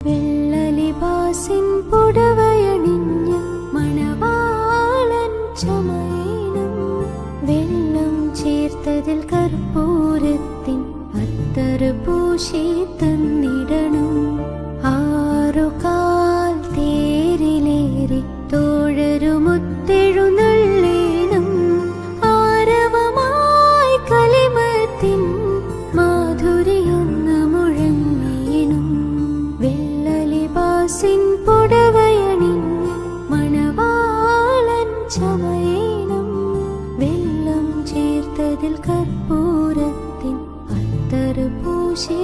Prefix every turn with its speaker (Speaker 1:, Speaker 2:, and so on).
Speaker 1: വെള്ളലിബാസിൻ പുടവയണിഞ്ഞ് മണവാളൻ ചമയണം. വെള്ളം ചേർത്തതിൽ കർപ്പൂരത്തിൻ അത്തറ് പൂശി തന്നിടണം. ആറുകാൽ തേരിലേറി തോഴരുമൊത്തെഴുന്നള്ളേണം. ആരവമായി കലിമത്തിൻ മാധുരിയൊന്ന് മുഴങ്ങീണം. വെള്ളലിബാസിൻ പുടവയണിഞ്ഞ് മണവാളൻ ചമയണം. വെള്ളം ചേർത്തതിൽ കർപ്പൂരത്തിൻ അത്തറ് പൂശി